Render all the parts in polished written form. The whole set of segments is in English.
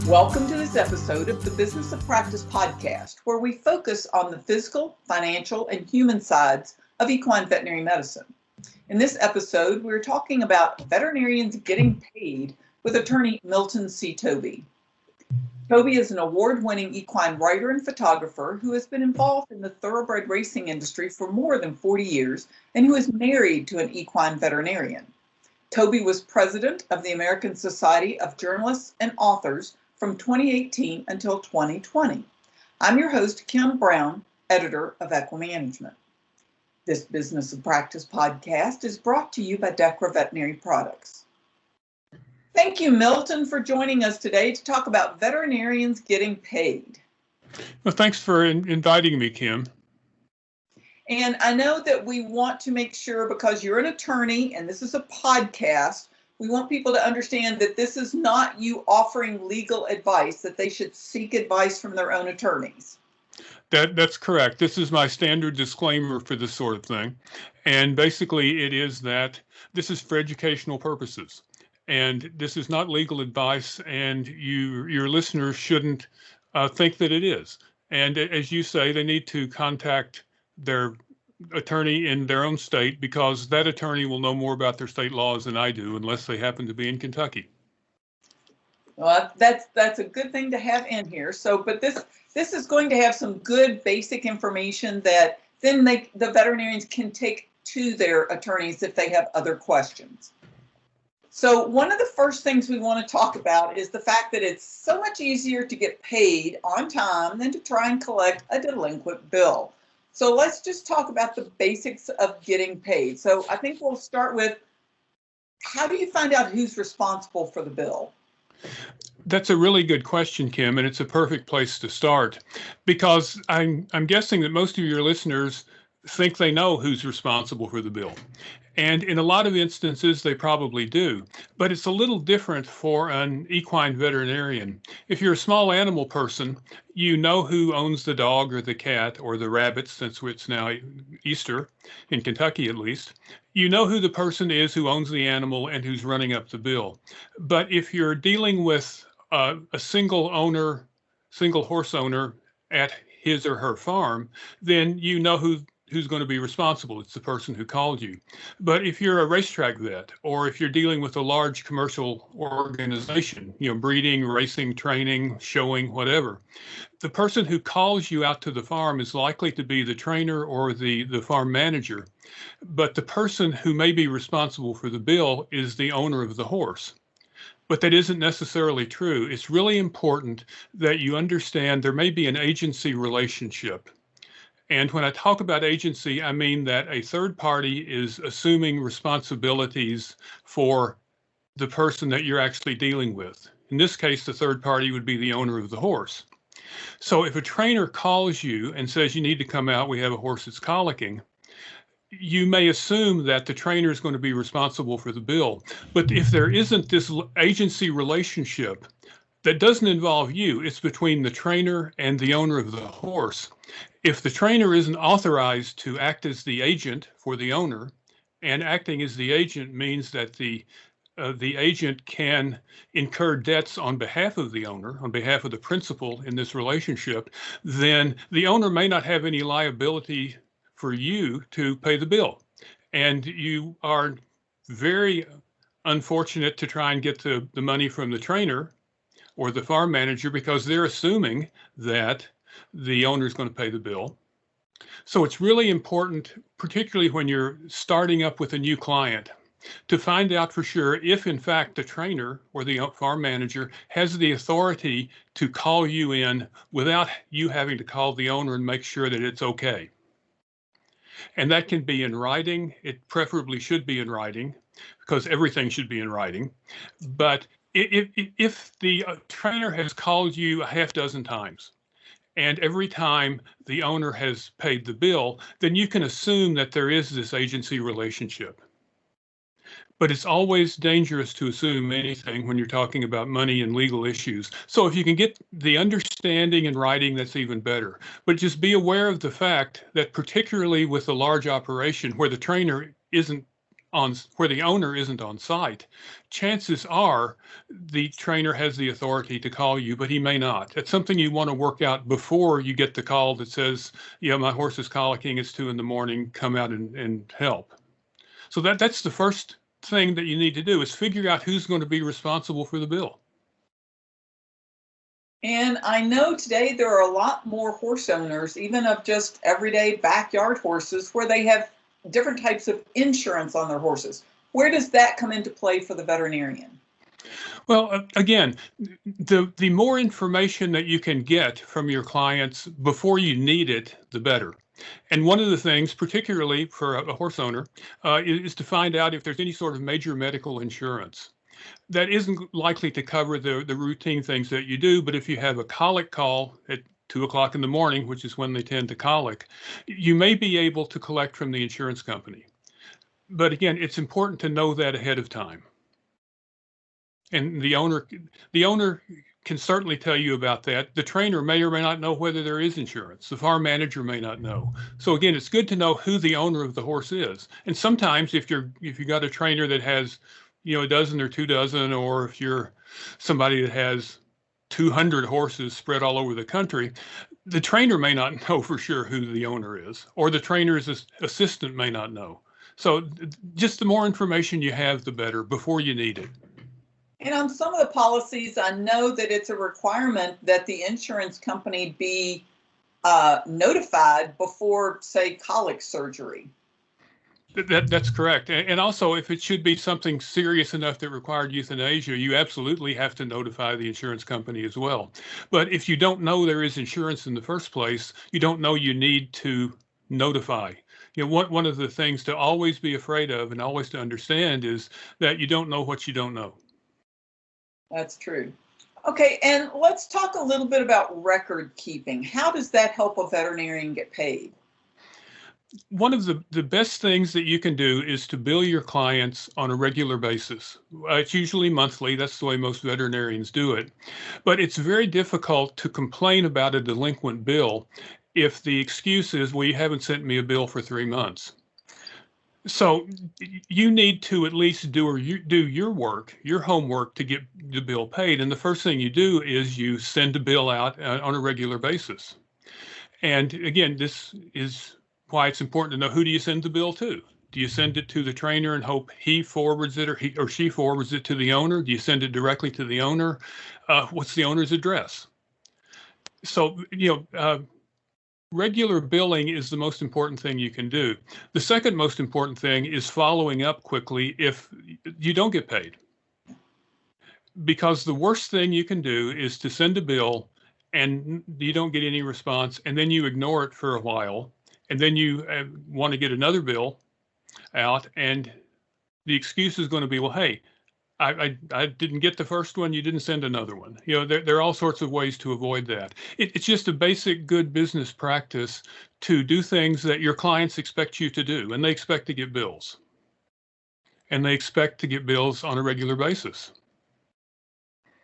Welcome to this episode of the Business of Practice podcast, where we focus on the physical, financial, and human sides of equine veterinary medicine. In this episode, we're talking about veterinarians getting paid with attorney Milton C. Toby. Toby is an award-winning equine writer and photographer who has been involved in the thoroughbred racing industry for more than 40 years and who is married to an equine veterinarian. Toby was president of the American Society of Journalists and Authors from 2018 until 2020. I'm your host, Kim Brown, editor of Equine Management. This Business of Practice podcast is brought to you by Dechra Veterinary Products. Thank you, Milton, for joining us today to talk about veterinarians getting paid. Well, thanks for inviting me, Kim. And I know that we want to make sure, because you're an attorney and this is a podcast, we want people to understand that this is not you offering legal advice, that they should seek advice from their own attorneys. That's correct. This is my standard disclaimer for this sort of thing. And basically it is that this is for educational purposes. And this is not legal advice, and your listeners shouldn't think that it is. And as you say, they need to contact their attorney in their own state, because that attorney will know more about their state laws than I do, unless they happen to be in Kentucky. Well, that's a good thing to have in here. So, but this is going to have some good basic information that then the veterinarians can take to their attorneys if they have other questions. So one of the first things we want to talk about is the fact that it's so much easier to get paid on time than to try and collect a delinquent bill. So let's just talk about the basics of getting paid. So I think we'll start with, how do you find out who's responsible for the bill? That's a really good question, Kim, and it's a perfect place to start, because I'm guessing that most of your listeners think they know who's responsible for the bill. And in a lot of instances, they probably do. But it's a little different for an equine veterinarian. If you're a small animal person, you know who owns the dog or the cat or the rabbit, since it's now Easter, in Kentucky at least. You know who the person is who owns the animal and who's running up the bill. But if you're dealing with a single horse owner at his or her farm, then you know who's going to be responsible. It's the person who called you. But if you're a racetrack vet, or if you're dealing with a large commercial organization, breeding, racing, training, showing, whatever, the person who calls you out to the farm is likely to be the trainer or the farm manager. But the person who may be responsible for the bill is the owner of the horse. But that isn't necessarily true. It's really important that you understand there may be an agency relationship. And when I talk about agency, I mean that a third party is assuming responsibilities for the person that you're actually dealing with. In this case, the third party would be the owner of the horse. So if a trainer calls you and says you need to come out, we have a horse that's colicking, you may assume that the trainer is going to be responsible for the bill. But if there isn't this agency relationship that doesn't involve you, it's between the trainer and the owner of the horse. If the trainer isn't authorized to act as the agent for the owner, and acting as the agent means that the agent can incur debts on behalf of the owner, on behalf of the principal in this relationship, then the owner may not have any liability for you to pay the bill. And you are very unfortunate to try and get the money from the trainer or the farm manager, because they're assuming that the owner is going to pay the bill. So it's really important, particularly when you're starting up with a new client, to find out for sure if in fact the trainer or the farm manager has the authority to call you in without you having to call the owner and make sure that it's okay. And that can be in writing. It preferably should be in writing, because everything should be in writing. But if the trainer has called you a half dozen times, and every time the owner has paid the bill, then you can assume that there is this agency relationship. But it's always dangerous to assume anything when you're talking about money and legal issues. So if you can get the understanding in writing, that's even better. But just be aware of the fact that particularly with a large operation where the trainer isn't where the owner isn't on site, chances are the trainer has the authority to call you, but he may not. It's something you want to work out before you get the call that says, yeah, my horse is colicking, it's 2 a.m, come out and help. So that's the first thing that you need to do, is figure out who's going to be responsible for the bill. And I know today there are a lot more horse owners, even of just everyday backyard horses, where they have different types of insurance on their horses. Where does that come into play for the veterinarian? Well, again, the more information that you can get from your clients before you need it, the better. And one of the things, particularly for a horse owner, is to find out if there's any sort of major medical insurance. That isn't likely to cover the routine things that you do, but if you have a colic call at 2 o'clock in the morning, which is when they tend to colic, you may be able to collect from the insurance company. But again, it's important to know that ahead of time. And the owner can certainly tell you about that. The trainer may or may not know whether there is insurance. The farm manager may not know. So again, it's good to know who the owner of the horse is. And sometimes if you got a trainer that has, a dozen or 2 dozen, or if you're somebody that has 200 horses spread all over the country, the trainer may not know for sure who the owner is, or the trainer's assistant may not know. So just the more information you have, the better before you need it. And on some of the policies, I know that it's a requirement that the insurance company be notified before, say, colic surgery. That's correct. And also, if it should be something serious enough that required euthanasia, you absolutely have to notify the insurance company as well. But if you don't know there is insurance in the first place, you don't know you need to notify. One of the things to always be afraid of and always to understand is that you don't know what you don't know. That's true. Okay, and let's talk a little bit about record keeping. How does that help a veterinarian get paid? One of the best things that you can do is to bill your clients on a regular basis. It's usually monthly. That's the way most veterinarians do it. But it's very difficult to complain about a delinquent bill if the excuse is, well, you haven't sent me a bill for 3 months. So you need to at least do your work, your homework, to get the bill paid. And the first thing you do is you send a bill out on a regular basis. And again, this is why it's important to know, who do you send the bill to? Do you send it to the trainer and hope he forwards it, or he or she forwards it to the owner? Do you send it directly to the owner? What's the owner's address? So, regular billing is the most important thing you can do. The second most important thing is following up quickly if you don't get paid. Because the worst thing you can do is to send a bill and you don't get any response, and then you ignore it for a while, and then you want to get another bill out, and the excuse is going to be, well, hey, I didn't get the first one, you didn't send another one. There are all sorts of ways to avoid that. It's just a basic good business practice to do things that your clients expect you to do, and they expect to get bills. And they expect to get bills on a regular basis.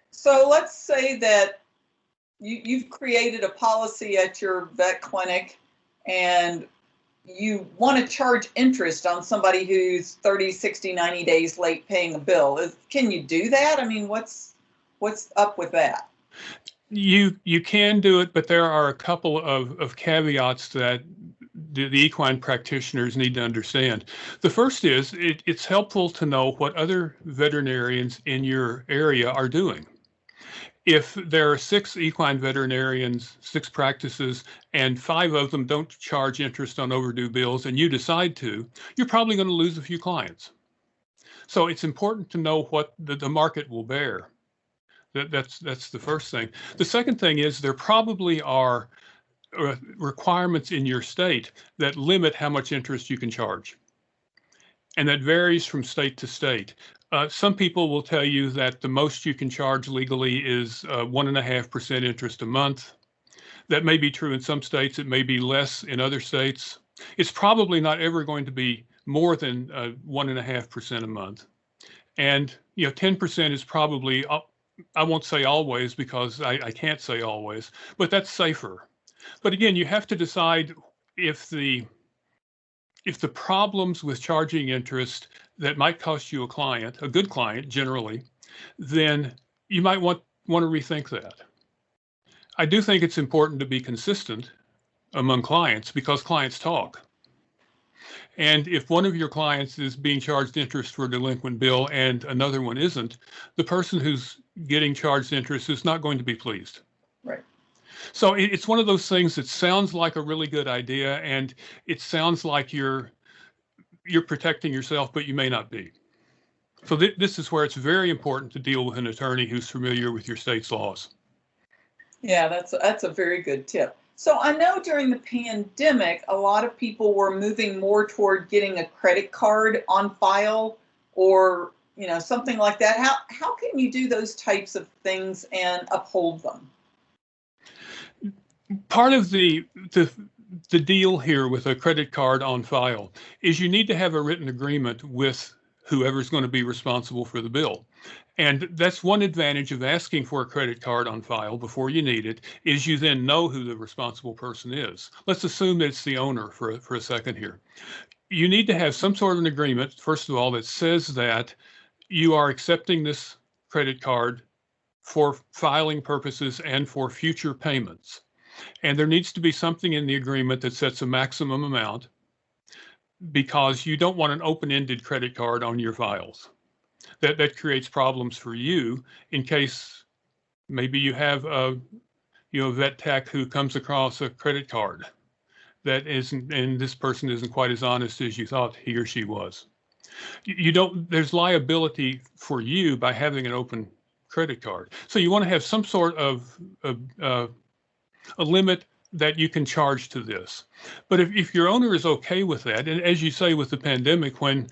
So let's say that you've created a policy at your vet clinic and you want to charge interest on somebody who's 30, 60, 90 days late paying a bill. Can you do that? I mean, what's up with that? You can do it, but there are a couple of caveats that the equine practitioners need to understand. The first is it's helpful to know what other veterinarians in your area are doing. If there are 6 equine veterinarians, 6 practices, and 5 of them don't charge interest on overdue bills, and you decide to, you're probably going to lose a few clients. So it's important to know what the market will bear. That's the first thing. The second thing is there probably are requirements in your state that limit how much interest you can charge. And that varies from state to state. Some people will tell you that the most you can charge legally is 1.5% interest a month. That may be true in some states. It may be less in other states. It's probably not ever going to be more than 1.5% a month. And 10% is probably, I won't say always because I can't say always, but that's safer. But again, you have to decide if the problems with charging interest that might cost you a client, a good client generally, then you might want to rethink that. I do think it's important to be consistent among clients because clients talk. And if one of your clients is being charged interest for a delinquent bill and another one isn't, the person who's getting charged interest is not going to be pleased. Right. So it's one of those things that sounds like a really good idea, and it sounds like you're protecting yourself, but you may not be. So this is where it's very important to deal with an attorney who's familiar with your state's laws. Yeah, that's a very good tip. So I know during the pandemic, a lot of people were moving more toward getting a credit card on file or, something like that. How can you do those types of things and uphold them? Part of the deal here with a credit card on file is you need to have a written agreement with whoever's going to be responsible for the bill. And that's one advantage of asking for a credit card on file before you need it, is you then know who the responsible person is. Let's assume that it's the owner for a second here. You need to have some sort of an agreement, first of all, that says that you are accepting this credit card for filing purposes and for future payments. And there needs to be something in the agreement that sets a maximum amount, because you don't want an open-ended credit card on your files. That creates problems for you in case maybe you have a vet tech who comes across a credit card that isn't, and this person isn't quite as honest as you thought he or she was. There's liability for you by having an open credit card. So you want to have some sort of a limit that you can charge to this. But if your owner is okay with that, and as you say with the pandemic, when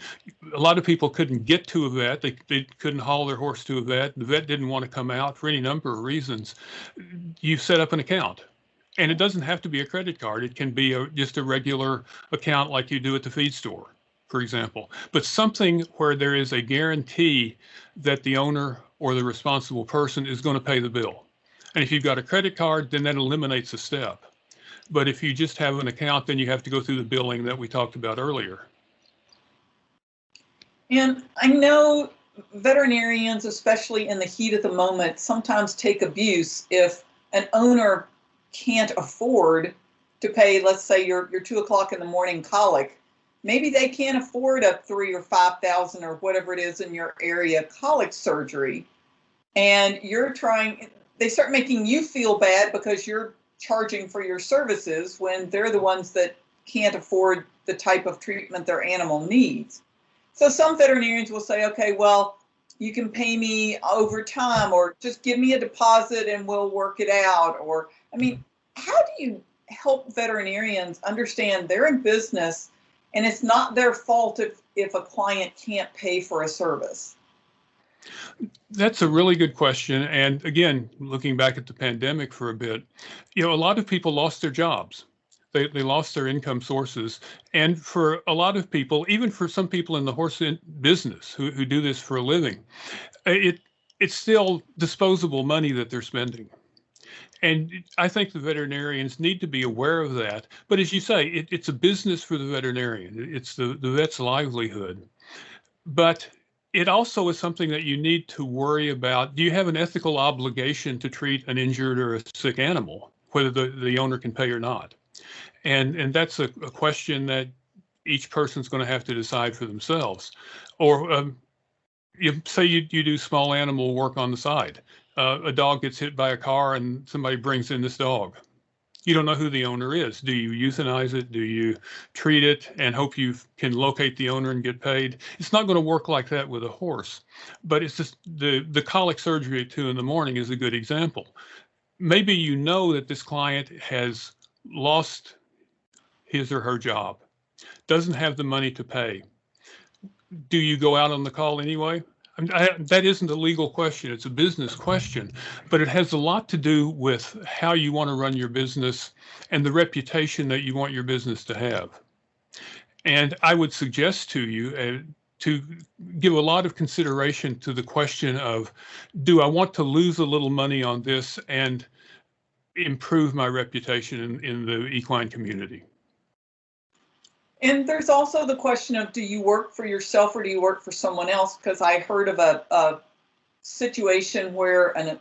a lot of people couldn't get to a vet, they couldn't haul their horse to a vet, the vet didn't want to come out for any number of reasons, you set up an account. And it doesn't have to be a credit card. It can be just a regular account like you do at the feed store, for example. But something where there is a guarantee that the owner or the responsible person is going to pay the bill. And if you've got a credit card, then that eliminates a step. But if you just have an account, then you have to go through the billing that we talked about earlier. And I know veterinarians, especially in the heat of the moment, sometimes take abuse if an owner can't afford to pay, let's say your 2:00 in the morning colic. Maybe they can't afford a $3,000 or $5,000 or whatever it is in your area colic surgery. And they start making you feel bad because you're charging for your services when they're the ones that can't afford the type of treatment their animal needs. So some veterinarians will say, okay, well, you can pay me over time, or just give me a deposit and we'll work it out. Or, how do you help veterinarians understand they're in business and it's not their fault if a client can't pay for a service? That's a really good question. And again, looking back at the pandemic for a bit, a lot of people lost their jobs. They lost their income sources. And for a lot of people, even for some people in the horse business who do this for a living, it's still disposable money that they're spending. And I think the veterinarians need to be aware of that. But as you say, it's a business for the veterinarian. It's the vet's livelihood. But it also is something that you need to worry about. Do you have an ethical obligation to treat an injured or a sick animal, whether the owner can pay or not? And that's a question that each person's going to have to decide for themselves. Or you say you do small animal work on the side. A dog gets hit by a car and somebody brings in this dog. You don't know who the owner is. Do you euthanize it? Do you treat it and hope you can locate the owner and get paid? It's not going to work like that with a horse. But it's just the colic surgery at 2 a.m. is a good example. Maybe you know that this client has lost his or her job, doesn't have the money to pay. Do you go out on the call anyway? That isn't a legal question. It's a business question, but it has a lot to do with how you want to run your business and the reputation that you want your business to have. And I would suggest to you to give a lot of consideration to the question of, do I want to lose a little money on this and improve my reputation in the equine community? And there's also the question of, do you work for yourself or do you work for someone else? Because I heard of a situation where an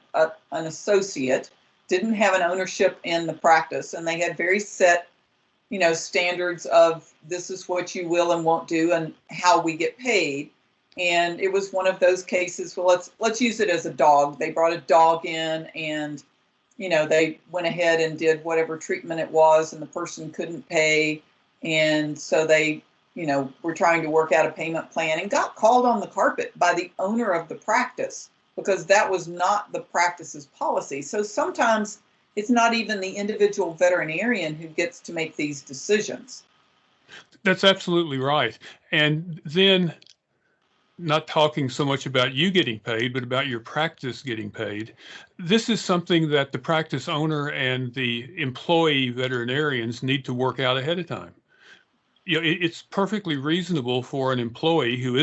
associate didn't have an ownership in the practice, and they had very set, standards of this is what you will and won't do and how we get paid. And it was one of those cases. Well, let's use it as a dog. They brought a dog in, and they went ahead and did whatever treatment it was, and the person couldn't pay, and so they were trying to work out a payment plan and got called on the carpet by the owner of the practice because that was not the practice's policy. So sometimes it's not even the individual veterinarian who gets to make these decisions. That's absolutely right. And then, not talking so much about you getting paid, but about your practice getting paid. This is something that the practice owner and the employee veterinarians need to work out ahead of time. It's perfectly reasonable for an employee who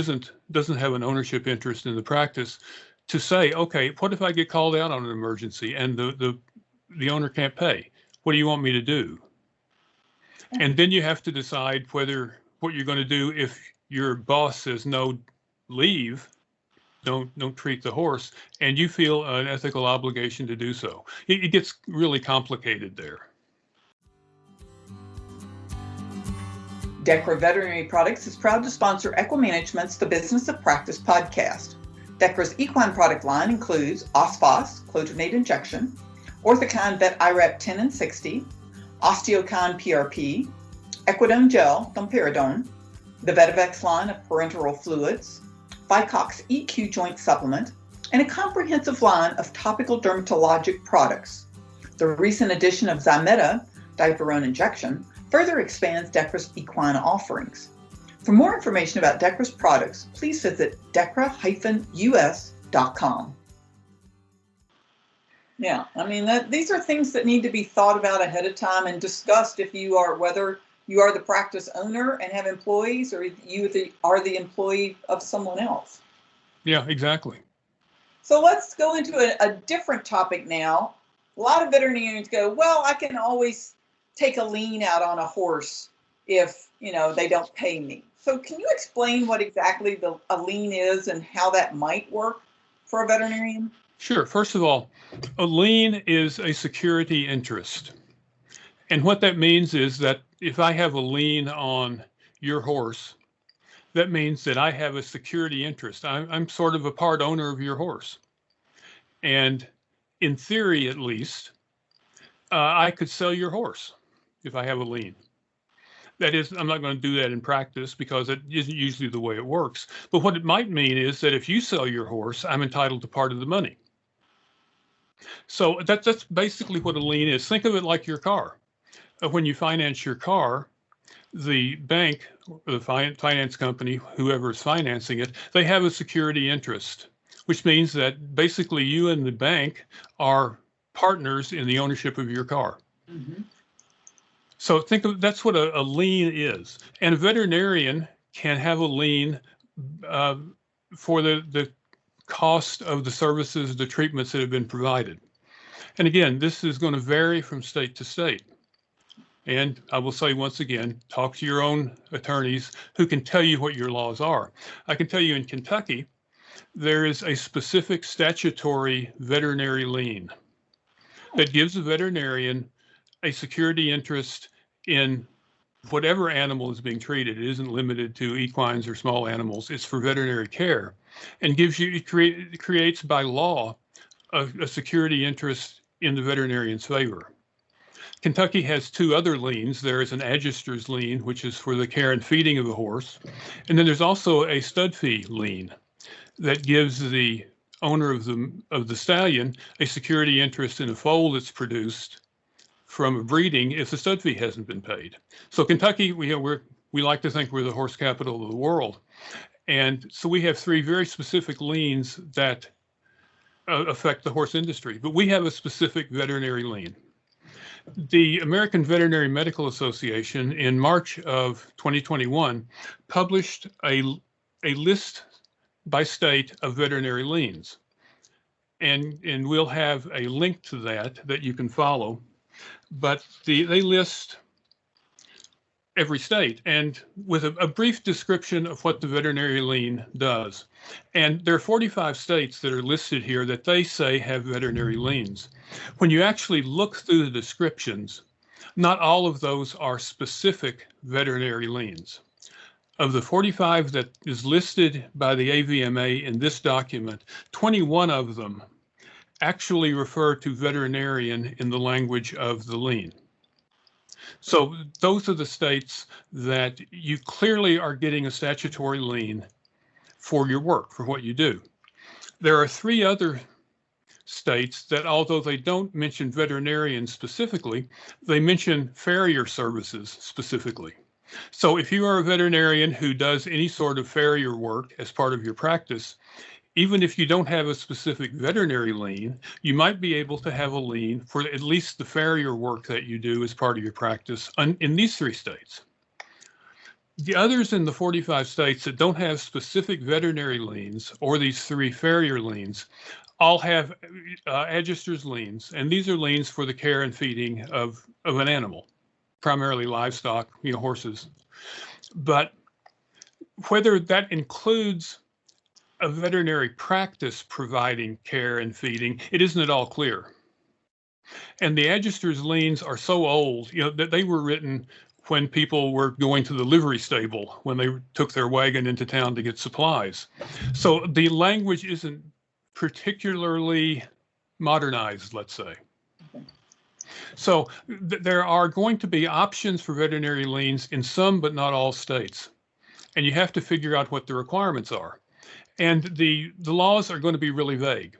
doesn't have an ownership interest in the practice to say, okay, what if I get called out on an emergency and the owner can't pay? What do you want me to do? And then you have to decide what you're going to do if your boss says no, leave, don't treat the horse, and you feel an ethical obligation to do so. It gets really complicated there. Dechra Veterinary Products is proud to sponsor Equimanagement's The Business of Practice podcast. Dechra's equine product line includes Osphos, clodronate injection, Orthokine Vet IRAP 10 and 60, Osteokine PRP, Equidone Gel, domperidone, the Vetivex line of parenteral fluids, Vicox EQ joint supplement, and a comprehensive line of topical dermatologic products. The recent addition of Zymeta, diaperone injection, further expands Dechra's equine offerings. For more information about Dechra's products, please visit dechra-us.com. Yeah, these are things that need to be thought about ahead of time and discussed whether you are the practice owner and have employees, or you are the employee of someone else. Yeah, exactly. So let's go into a different topic now. A lot of veterinarians go, well, I can always take a lien out on a horse if, they don't pay me. So can you explain what exactly a lien is and how that might work for a veterinarian? Sure. First of all, a lien is a security interest. And what that means is that if I have a lien on your horse, that means that I have a security interest. I'm sort of a part owner of your horse. And in theory, at least, I could sell your horse if I have a lien. That is, I'm not going to do that in practice because it isn't usually the way it works. But what it might mean is that if you sell your horse, I'm entitled to part of the money. So that's basically what a lien is. Think of it like your car. When you finance your car, the bank, the finance company, whoever is financing it, they have a security interest, which means that basically you and the bank are partners in the ownership of your car. Mm-hmm. So that's what a lien is. And a veterinarian can have a lien for the cost of the services, the treatments that have been provided. And again, this is going to vary from state to state. And I will say once again, talk to your own attorneys who can tell you what your laws are. I can tell you in Kentucky, there is a specific statutory veterinary lien that gives a veterinarian a security interest in whatever animal is being treated. It isn't limited to equines or small animals. It's for veterinary care, and creates by law a security interest in the veterinarian's favor. Kentucky has two other liens. There is an adjuster's lien, which is for the care and feeding of the horse. And then there's also a stud fee lien that gives the owner of the stallion a security interest in a foal that's produced from a breeding if the stud fee hasn't been paid. So Kentucky, we like to think we're the horse capital of the world. And so we have three very specific liens that affect the horse industry, but we have a specific veterinary lien. The American Veterinary Medical Association in March of 2021 published a list by state of veterinary liens. And we'll have a link to that you can follow. But they list every state, and with a brief description of what the veterinary lien does. And there are 45 states that are listed here that they say have veterinary liens. When you actually look through the descriptions, not all of those are specific veterinary liens. Of the 45 that is listed by the AVMA in this document, 21 of them actually refer to veterinarian in the language of the lien. So those are the states that you clearly are getting a statutory lien for your work, for what you do. There are 3 other states that, although they don't mention veterinarian specifically, they mention farrier services specifically. So if you are a veterinarian who does any sort of farrier work as part of your practice, even if you don't have a specific veterinary lien, you might be able to have a lien for at least the farrier work that you do as part of your practice in these 3 states. The others in the 45 states that don't have specific veterinary liens or these 3 farrier liens all have adjuster's liens, and these are liens for the care and feeding of an animal, primarily livestock, horses. But whether that includes a veterinary practice providing care and feeding, it isn't at all clear. And the adjuster's liens are so old, that they were written when people were going to the livery stable, when they took their wagon into town to get supplies. So the language isn't particularly modernized, let's say. So there are going to be options for veterinary liens in some but not all states. And you have to figure out what the requirements are. And the laws are going to be really vague.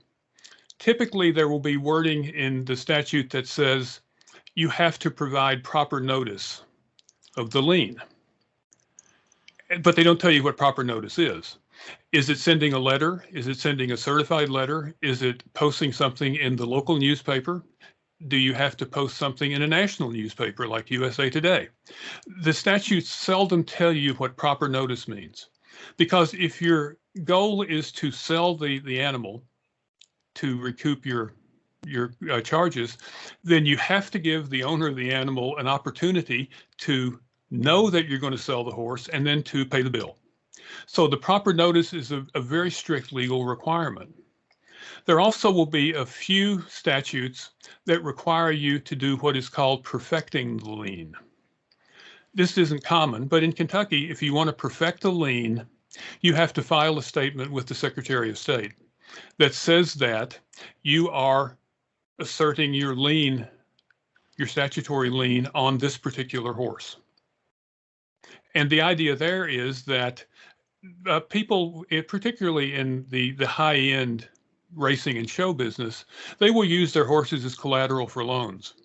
Typically, there will be wording in the statute that says you have to provide proper notice of the lien. But they don't tell you what proper notice is. Is it sending a letter? Is it sending a certified letter? Is it posting something in the local newspaper? Do you have to post something in a national newspaper like USA Today? The statutes seldom tell you what proper notice means, because if your goal is to sell the animal to recoup your charges, then you have to give the owner of the animal an opportunity to know that you're going to sell the horse and then to pay the bill. So the proper notice is a very strict legal requirement. There also will be a few statutes that require you to do what is called perfecting the lien. This isn't common, but in Kentucky, if you want to perfect a lien, you have to file a statement with the Secretary of State that says that you are asserting your lien, your statutory lien on this particular horse. And the idea there is that people, particularly in the high-end racing and show business, they will use their horses as collateral for loans.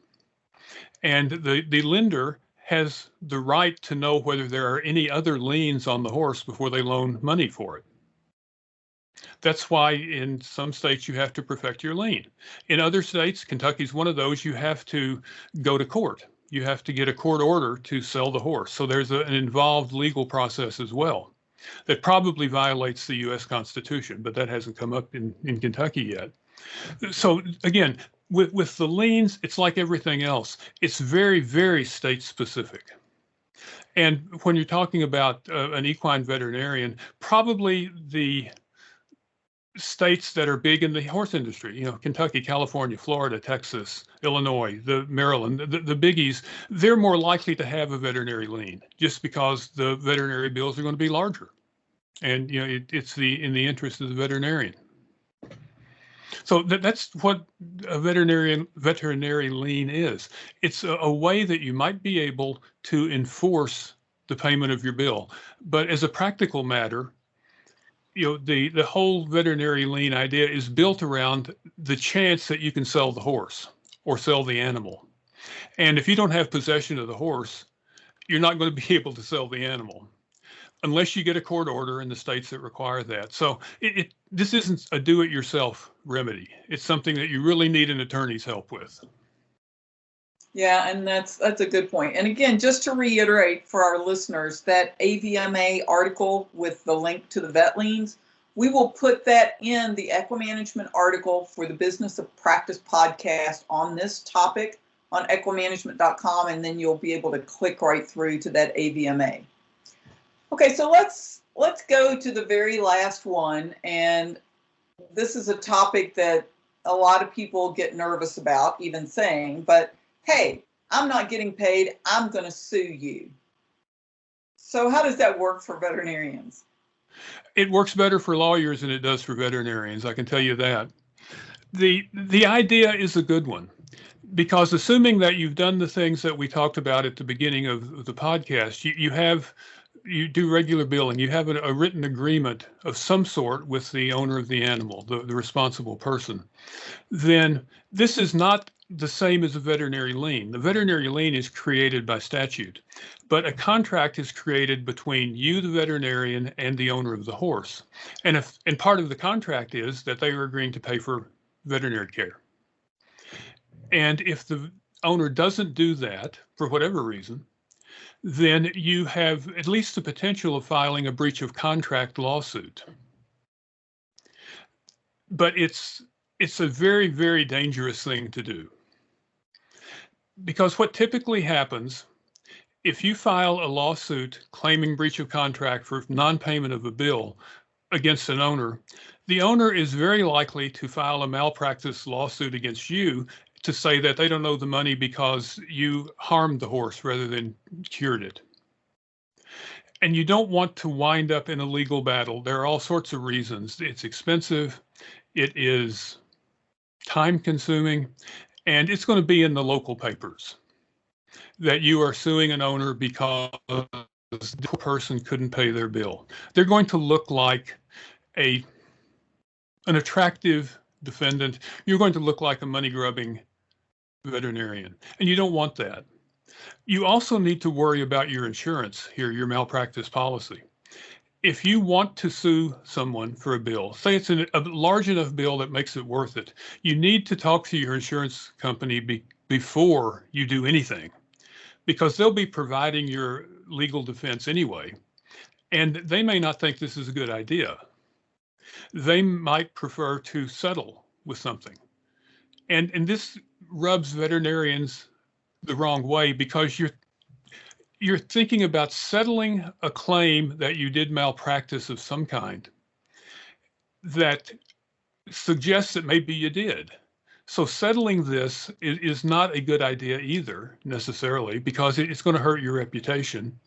And the lender has the right to know whether there are any other liens on the horse before they loan money for it. That's why in some states you have to perfect your lien. In other states, Kentucky's one of those, you have to go to court. You have to get a court order to sell the horse. So there's an involved legal process as well that probably violates the U.S. Constitution, but that hasn't come up in Kentucky yet. So again, with the liens, it's like everything else. It's very, very state specific. And when you're talking about an equine veterinarian, probably the states that are big in the horse industry, Kentucky, California, Florida, Texas, Illinois, Maryland, the biggies, they're more likely to have a veterinary lien just because the veterinary bills are going to be larger. And, it's in the interest of the veterinarian. So that's what a veterinary lien is. It's a way that you might be able to enforce the payment of your bill. But as a practical matter, the whole veterinary lien idea is built around the chance that you can sell the horse or sell the animal. And if you don't have possession of the horse, you're not going to be able to sell the animal unless you get a court order in the states that require that. So this isn't a do-it-yourself remedy. It's something that you really need an attorney's help with. Yeah, and that's a good point. And again, just to reiterate for our listeners, that AVMA article with the link to the vet liens, we will put that in the Equimanagement article for the Business of Practice podcast on this topic on equimanagement.com, and then you'll be able to click right through to that AVMA. Okay, so let's go to the very last one, and this is a topic that a lot of people get nervous about even saying, but hey, I'm not getting paid, I'm going to sue you. So how does that work for veterinarians? It works better for lawyers than it does for veterinarians, I can tell you that. The idea is a good one, because assuming that you've done the things that we talked about at the beginning of the podcast, you do regular billing, you have a written agreement of some sort with the owner of the animal, the responsible person, then this is not the same as a veterinary lien. The veterinary lien is created by statute, but a contract is created between you, the veterinarian, and the owner of the horse. And part of the contract is that they are agreeing to pay for veterinary care. And if the owner doesn't do that for whatever reason, then you have at least the potential of filing a breach of contract lawsuit. But it's a very, very dangerous thing to do. Because what typically happens, if you file a lawsuit claiming breach of contract for non-payment of a bill against an owner, the owner is very likely to file a malpractice lawsuit against you to say that they don't owe the money because you harmed the horse rather than cured it. And you don't want to wind up in a legal battle. There are all sorts of reasons. It's expensive, it is time consuming, and it's going to be in the local papers that you are suing an owner because the person couldn't pay their bill. They're going to look like an attractive defendant. You're going to look like a money-grubbing veterinarian, and you don't want that. You also need to worry about your insurance here, your malpractice policy. If you want to sue someone for a bill, say it's a large enough bill that makes it worth it, you need to talk to your insurance company before you do anything, because they'll be providing your legal defense anyway, and they may not think this is a good idea. They might prefer to settle with something. And this rubs veterinarians the wrong way, because you're thinking about settling a claim that you did malpractice of some kind that suggests that maybe you did. So settling this is not a good idea either, necessarily, because it's going to hurt your reputation.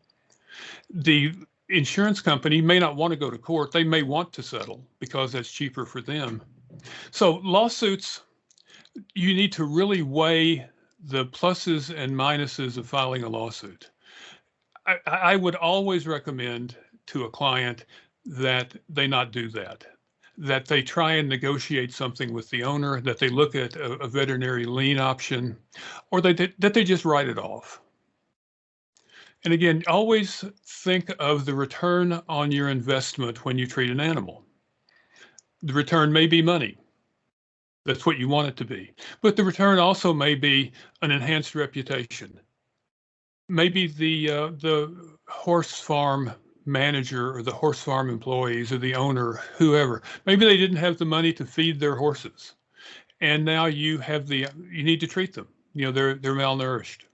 The insurance company may not want to go to court. They may want to settle because that's cheaper for them. So lawsuits, you need to really weigh the pluses and minuses of filing a lawsuit. I would always recommend to a client that they not do that, that they try and negotiate something with the owner, that they look at a veterinary lien option, or that they just write it off. And again, always think of the return on your investment when you treat an animal. The return may be money. That's what you want it to be. But the return also may be an enhanced reputation. Maybe the horse farm manager or the horse farm employees or the owner, whoever, maybe they didn't have the money to feed their horses, and now you need to treat them. They're malnourished.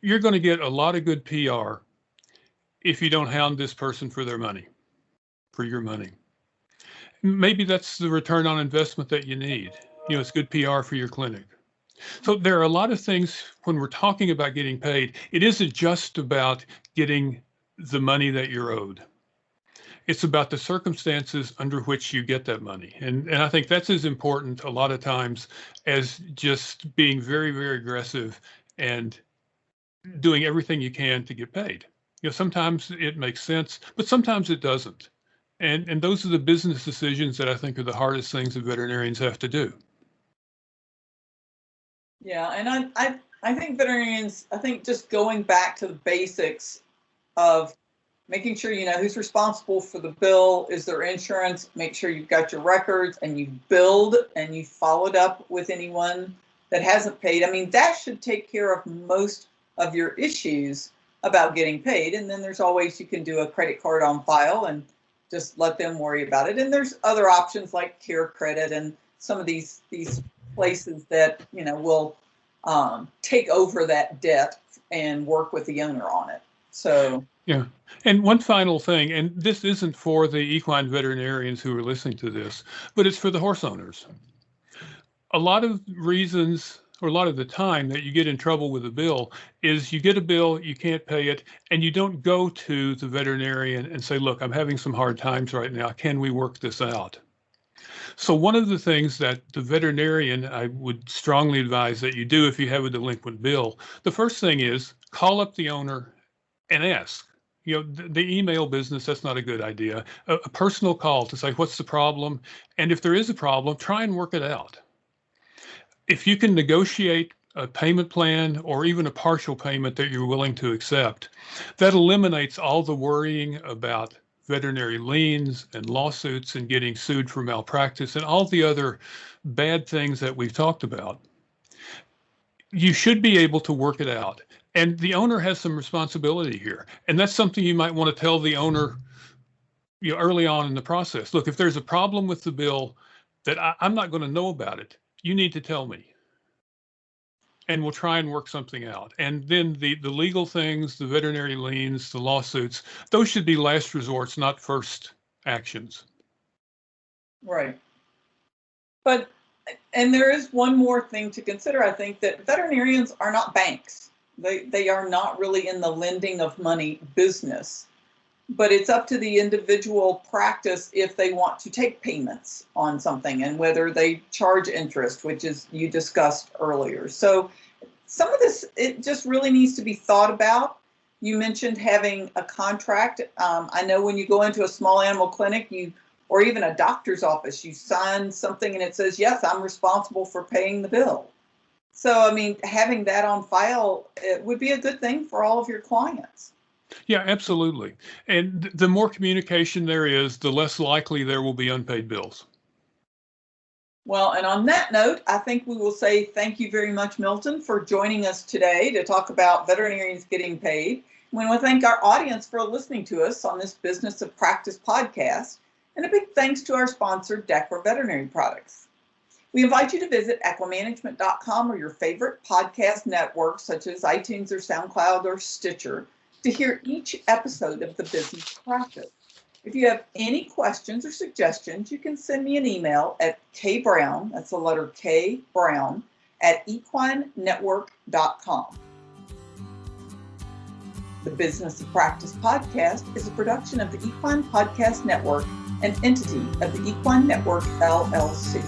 You're going to get a lot of good PR if you don't hound this person for their money, for your money. Maybe that's the return on investment that you need. It's good PR for your clinic. So there are a lot of things when we're talking about getting paid. It isn't just about getting the money that you're owed. It's about the circumstances under which you get that money. And I think that's as important a lot of times as just being very, very aggressive and doing everything you can to get paid. Sometimes it makes sense, but sometimes it doesn't. And those are the business decisions that I think are the hardest things that veterinarians have to do. Yeah, and I think veterinarians, just going back to the basics of making sure you know who's responsible for the bill, is there insurance, make sure you've got your records and you've billed and you followed up with anyone that hasn't paid. That should take care of most of your issues about getting paid. And then there's always, you can do a credit card on file and just let them worry about it. And there's other options like Care Credit and some of these places that will take over that debt and work with the owner on it. So yeah. And one final thing, and this isn't for the equine veterinarians who are listening to this, but it's for the horse owners. A lot of reasons, or a lot of the time that you get in trouble with a bill is you get a bill, you can't pay it, and you don't go to the veterinarian and say, look, I'm having some hard times right now. Can we work this out? So one of the things that the veterinarian, I would strongly advise that you do if you have a delinquent bill, the first thing is call up the owner and ask. The email business, that's not a good idea. A personal call to say, what's the problem? And if there is a problem, try and work it out. If you can negotiate a payment plan or even a partial payment that you're willing to accept, that eliminates all the worrying about veterinary liens and lawsuits and getting sued for malpractice and all the other bad things that we've talked about. You should be able to work it out. And the owner has some responsibility here. And that's something you might want to tell the owner early on in the process. Look, if there's a problem with the bill that I'm not going to know about it, you need to tell me. And we'll try and work something out. And then the legal things, the veterinary liens, the lawsuits, those should be last resorts, not first actions. Right. And there is one more thing to consider. I think that veterinarians are not banks. They are not really in the lending of money business. But it's up to the individual practice if they want to take payments on something and whether they charge interest, which is you discussed earlier. So some of this, it just really needs to be thought about. You mentioned having a contract. I know when you go into a small animal clinic, or even a doctor's office, you sign something and it says, yes, I'm responsible for paying the bill. So, I mean, having that on file, it would be a good thing for all of your clients. Yeah, absolutely. And the more communication there is, the less likely there will be unpaid bills. Well, and on that note, I think we will say thank you very much, Milton, for joining us today to talk about veterinarians getting paid. We want to thank our audience for listening to us on this Business of Practice podcast. And a big thanks to our sponsor, Dechra Veterinary Products. We invite you to visit equimanagement.com or your favorite podcast network, such as iTunes or SoundCloud or Stitcher, to hear each episode of the Business of Practice. If you have any questions or suggestions, you can send me an email at kbrown, that's the letter K, Brown, at equinenetwork.com. The Business of Practice podcast is a production of the Equine Podcast Network, an entity of the Equine Network, LLC.